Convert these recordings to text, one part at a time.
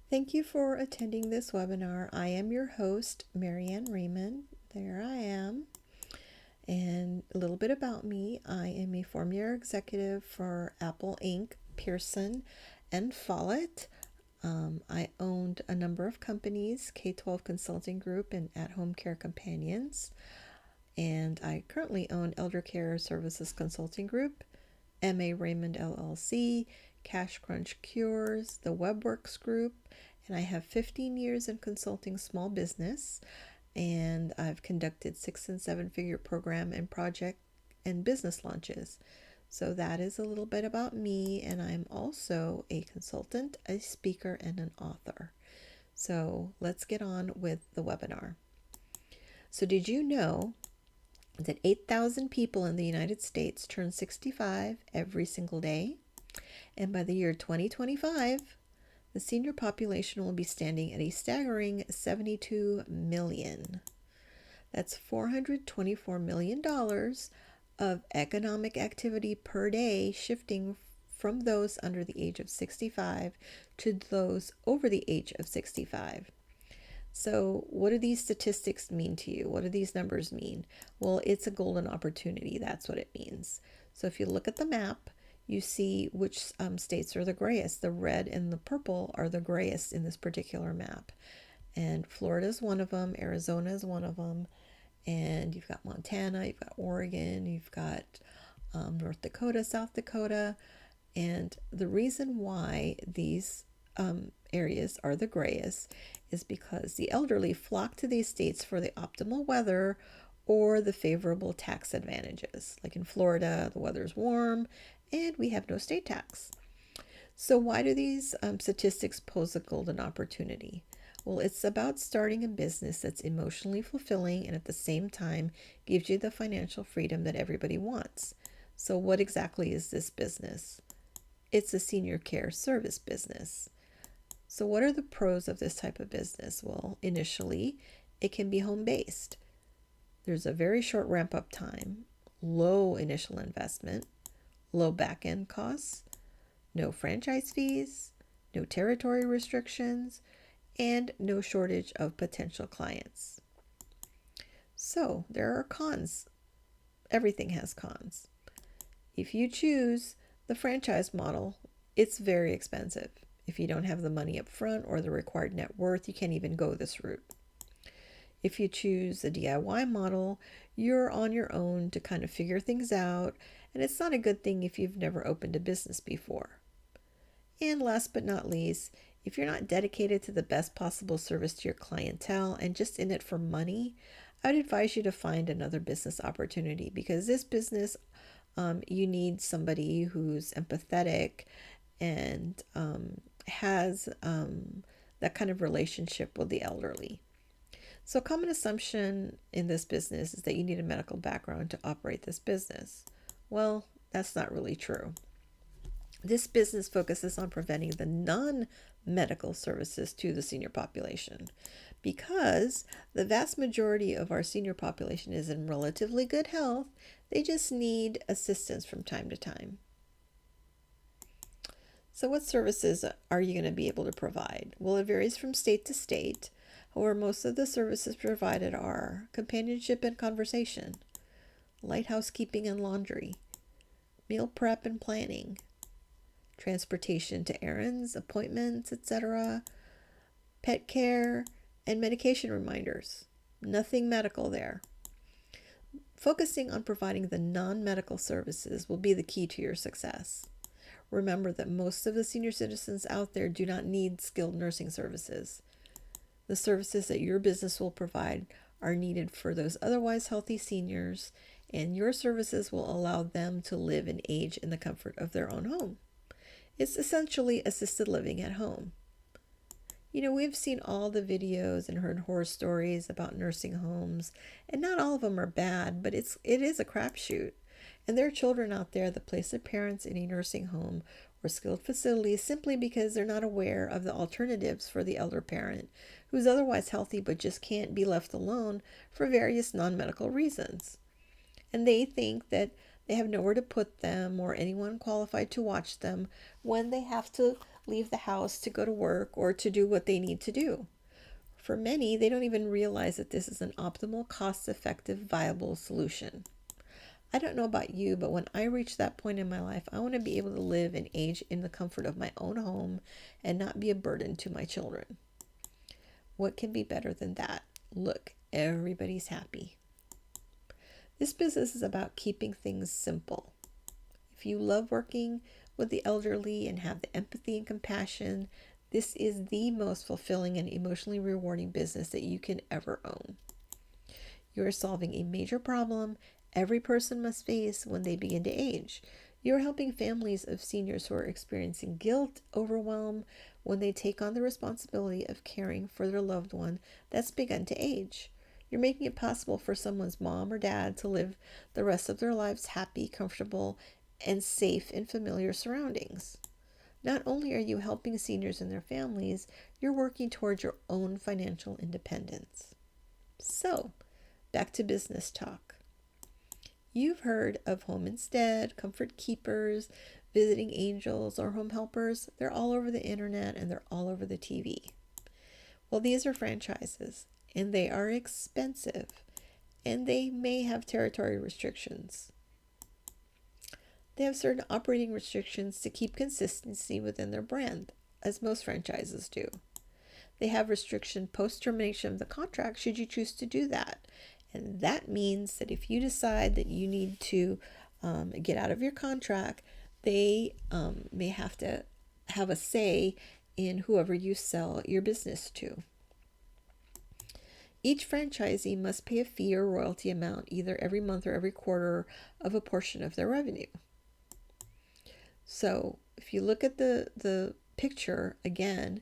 Thank you for attending this webinar. I am your host, Marianne Raymond. There I am. And a little bit about me. I am a former executive for Apple Inc., Pearson, and Follett. I owned a number of companies, K-12 Consulting Group and At Home Care Companions. And I currently own Elder Care Services Consulting Group, M.A. Raymond LLC, Cash Crunch Cures, the WebWorks Group, and I have 15 years in consulting small business, and I've conducted 6 and 7 figure program and project and business launches. So that is a little bit about me, and I'm also a consultant, a speaker, and an author. So let's get on with the webinar. So did you know that 8,000 people in the United States turn 65 every single day? And by the year 2025, the senior population will be standing at a staggering 72 million. That's $424 million of economic activity per day, shifting from those under the age of 65 to those over the age of 65. So what do these statistics mean to you? What do these numbers mean? Well, it's a golden opportunity. That's what it means. So if you look at the map, you see which states are the grayest. The red and the purple are the grayest in this particular map. And Florida is one of them. Arizona is one of them. And you've got Montana, you've got Oregon, you've got North Dakota, South Dakota. And the reason why these areas are the grayest is because the elderly flock to these states for the optimal weather or the favorable tax advantages. Like in Florida, the weather is warm and we have no state tax. So why do these statistics pose a golden opportunity? Well, it's about starting a business that's emotionally fulfilling and at the same time gives you the financial freedom that everybody wants. So what exactly is this business? It's a senior care service business. So what are the pros of this type of business? Well, initially, it can be home-based. There's a very short ramp-up time, low initial investment, low back-end costs, no franchise fees, no territory restrictions, and no shortage of potential clients. So there are cons. Everything has cons. If you choose the franchise model, it's very expensive. If you don't have the money up front or the required net worth, you can't even go this route. If you choose the DIY model, you're on your own to kind of figure things out, and it's not a good thing if you've never opened a business before. And last but not least, if you're not dedicated to the best possible service to your clientele and just in it for money, I would advise you to find another business opportunity, because this business, you need somebody who's empathetic and has that kind of relationship with the elderly. So a common assumption in this business is that you need a medical background to operate this business. Well, that's not really true. This business focuses on preventing the non-medical services to the senior population, because the vast majority of our senior population is in relatively good health. They just need assistance from time to time. So what services are you going to be able to provide? Well, it varies from state to state. However, most of the services provided are companionship and conversation, light housekeeping and laundry, meal prep and planning, transportation to errands, appointments, etc., pet care, and medication reminders. Nothing medical there. Focusing on providing the non-medical services will be the key to your success. Remember that most of the senior citizens out there do not need skilled nursing services. The services that your business will provide are needed for those otherwise healthy seniors, and your services will allow them to live and age in the comfort of their own home. It's essentially assisted living at home. You know, we've seen all the videos and heard horror stories about nursing homes, and not all of them are bad, but it is a crapshoot. And there are children out there that place their parents in a nursing home or skilled facilities simply because they're not aware of the alternatives for the elder parent who's otherwise healthy but just can't be left alone for various non-medical reasons. And they think that they have nowhere to put them or anyone qualified to watch them when they have to leave the house to go to work or to do what they need to do. For many, they don't even realize that this is an optimal, cost-effective, viable solution. I don't know about you, but when I reach that point in my life, I want to be able to live and age in the comfort of my own home and not be a burden to my children. What can be better than that? Look, everybody's happy. This business is about keeping things simple. If you love working with the elderly and have the empathy and compassion, this is the most fulfilling and emotionally rewarding business that you can ever own. You are solving a major problem every person must face when they begin to age. You are helping families of seniors who are experiencing guilt, overwhelm, when they take on the responsibility of caring for their loved one that's begun to age. You're making it possible for someone's mom or dad to live the rest of their lives happy, comfortable, and safe in familiar surroundings. Not only are you helping seniors and their families, you're working towards your own financial independence. So, back to business talk. You've heard of Home Instead, Comfort Keepers, Visiting Angels, or Home Helpers. They're all over the internet and they're all over the TV. Well, these are franchises and they are expensive and they may have territory restrictions. They have certain operating restrictions to keep consistency within their brand, as most franchises do. They have restriction post-termination of the contract should you choose to do that. And that means that if you decide that you need to get out of your contract, they may have to have a say in whoever you sell your business to. Each franchisee must pay a fee or royalty amount either every month or every quarter of a portion of their revenue. So if you look at the picture again,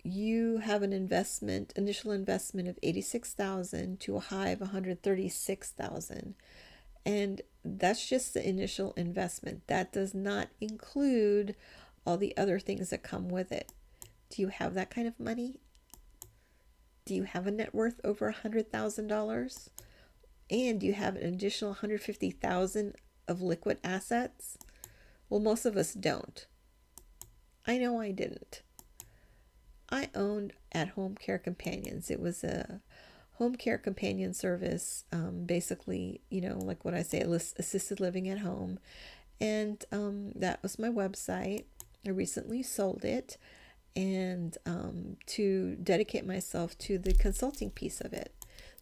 you have an initial investment of $86,000 to a high of $136,000. And that's just the initial investment. That does not include all the other things that come with it. Do you have that kind of money? Do you have a net worth over $100,000? And do you have an additional $150,000 of liquid assets? Well, most of us don't. I know I didn't. I owned At Home Care Companions. It was a home care companion service, basically, like what I say, assisted living at home. And that was my website. I recently sold it and to dedicate myself to the consulting piece of it.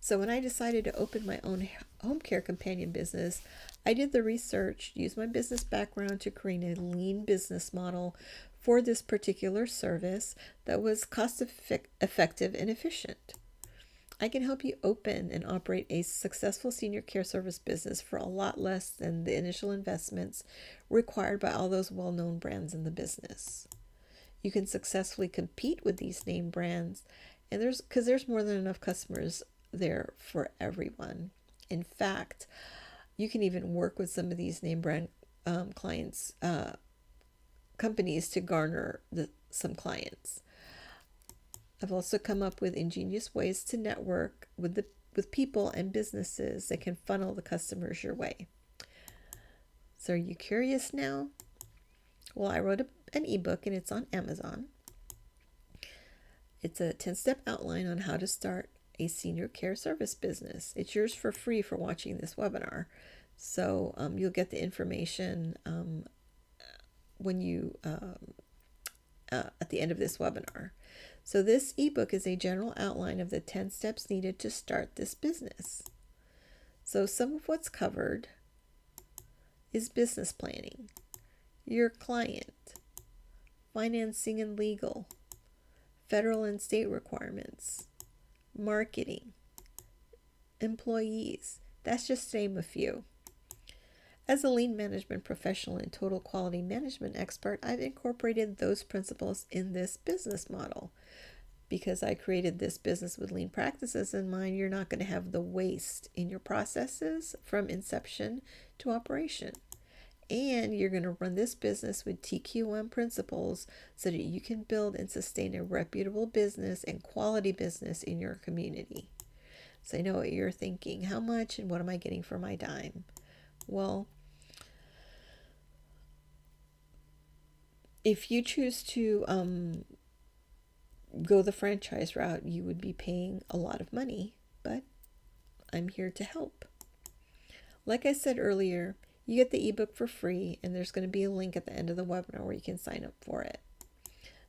So when I decided to open my own home care companion business, I did the research, used my business background to create a lean business model for this particular service that was cost effective and efficient. I can help you open and operate a successful senior care service business for a lot less than the initial investments required by all those well-known brands in the business. You can successfully compete with these name brands, and there's more than enough customers there for everyone. In fact, you can even work with some of these name brand clients, companies to garner some clients. I've also come up with ingenious ways to network with people and businesses that can funnel the customers your way. So are you curious now? Well, I wrote an ebook and it's on Amazon. It's a 10-step outline on how to start a senior care service business. It's yours for free for watching this webinar. So you'll get the information when you at the end of this webinar. So this ebook is a general outline of the 10 steps needed to start this business. So some of what's covered is business planning, your client, financing and legal, federal and state requirements, marketing, employees. That's just to name a few. As a lean management professional and total quality management expert, I've incorporated those principles in this business model. Because I created this business with lean practices in mind, you're not going to have the waste in your processes from inception to operation. And you're going to run this business with TQM principles so that you can build and sustain a reputable business and quality business in your community. So I know what you're thinking. How much and what am I getting for my dime? Well, If you choose to go the franchise route, you would be paying a lot of money, but I'm here to help. Like I said earlier, you get the ebook for free, and there's going to be a link at the end of the webinar where you can sign up for it.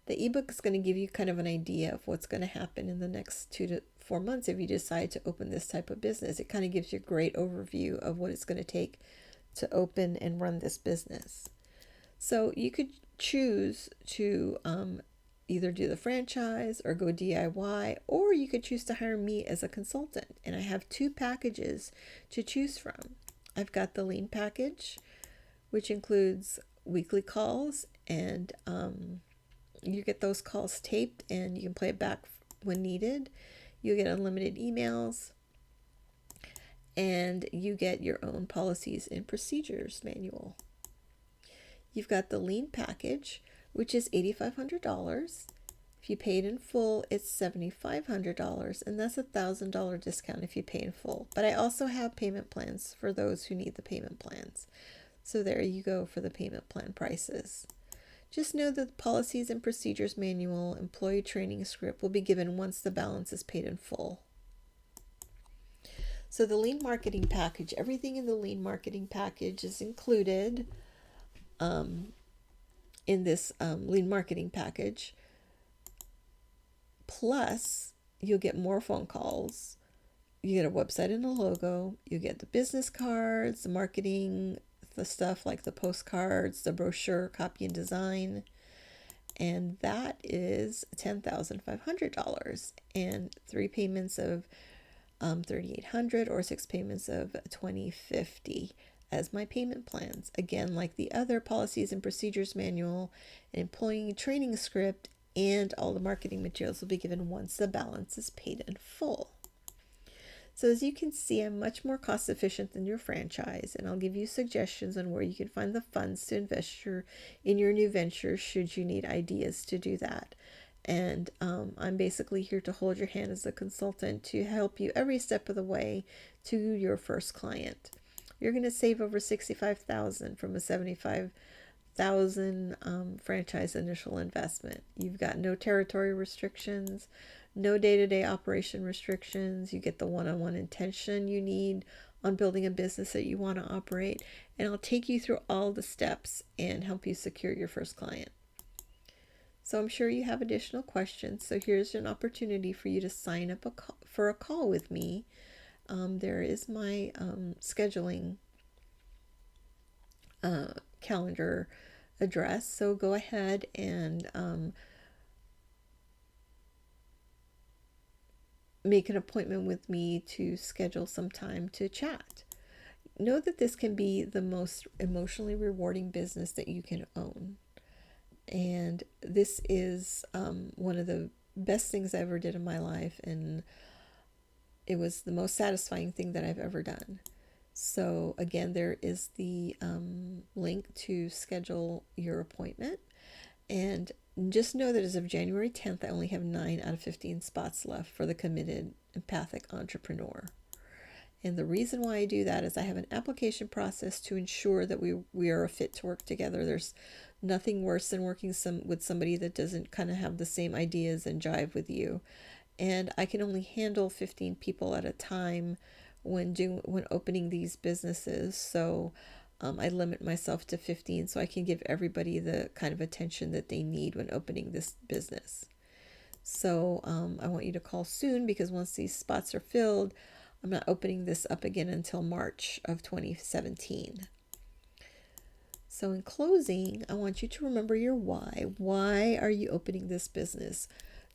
The ebook is going to give you kind of an idea of what's going to happen in the next 2 to 4 months if you decide to open this type of business. It kind of gives you a great overview of what it's going to take to open and run this business. So you could choose to either do the franchise or go DIY, or you could choose to hire me as a consultant. And I have 2 packages to choose from. I've got the lean package, which includes weekly calls, and you get those calls taped and you can play it back when needed. You get unlimited emails, and you get your own policies and procedures manual. You've got the lean package, which is $8,500. If you paid in full, it's $7,500, and that's a $1,000 discount if you pay in full. But I also have payment plans for those who need the payment plans. So there you go for the payment plan prices. Just know that the policies and procedures manual, employee training script will be given once the balance is paid in full. So the lean marketing package, everything in the lean marketing package is included in this lean marketing package. Plus, you'll get more phone calls. You get a website and a logo. You get the business cards, the marketing, the stuff like the postcards, the brochure, copy and design. And that is $10,500, and 3 payments of $3,800 or 6 payments of $2,050 as my payment plans. Again, like the other policies and procedures manual, an employee training script, and all the marketing materials will be given once the balance is paid in full. So as you can see, I'm much more cost efficient than your franchise, and I'll give you suggestions on where you can find the funds to invest in your new venture should you need ideas to do that. And I'm basically here to hold your hand as a consultant to help you every step of the way to your first client. You're going to save over $65,000 from a $75,000 franchise initial investment. You've got no territory restrictions, no day-to-day operation restrictions. You get the one-on-one intention you need on building a business that you want to operate, and I'll take you through all the steps and help you secure your first client. So I'm sure you have additional questions, so here's an opportunity for you to sign up for a call with me. There is my scheduling calendar address, so go ahead and make an appointment with me to schedule some time to chat. Know that this can be the most emotionally rewarding business that you can own. And this is one of the best things I ever did in my life, and it was the most satisfying thing that I've ever done. So again, there is the link to schedule your appointment. And just know that as of January 10th, I only have 9 out of 15 spots left for the committed empathic entrepreneur. And the reason why I do that is I have an application process to ensure that we are a fit to work together. There's nothing worse than working with somebody that doesn't kind of have the same ideas and jive with you. And I can only handle 15 people at a time when opening these businesses. So I limit myself to 15 so I can give everybody the kind of attention that they need when opening this business. So I want you to call soon, because once these spots are filled, I'm not opening this up again until March of 2017. So in closing, I want you to remember your why. Why are you opening this business?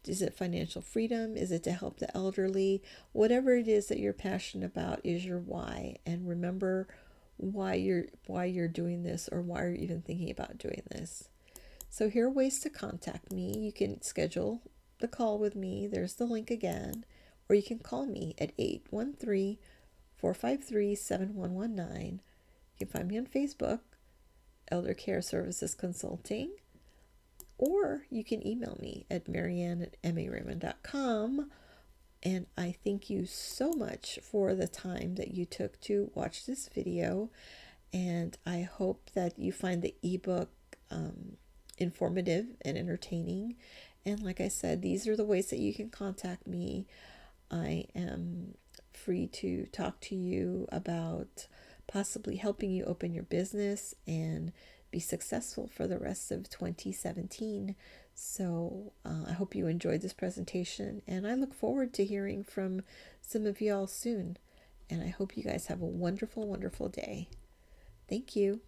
Is it financial freedom? Is it to help the elderly? Whatever it is that you're passionate about is your why. And remember why you're doing this, or why you're even thinking about doing this. So here are ways to contact me. You can schedule the call with me. There's the link again. Or you can call me at 813-453-7119. You can find me on Facebook, Elder Care Services Consulting, or you can email me at marianne@maraymond.com. And I thank you so much for the time that you took to watch this video. And I hope that you find the ebook informative and entertaining. And like I said, these are the ways that you can contact me. I am free to talk to you about possibly helping you open your business and be successful for the rest of 2017. So I hope you enjoyed this presentation, and I look forward to hearing from some of you all soon. And I hope you guys have a wonderful, wonderful day. Thank you.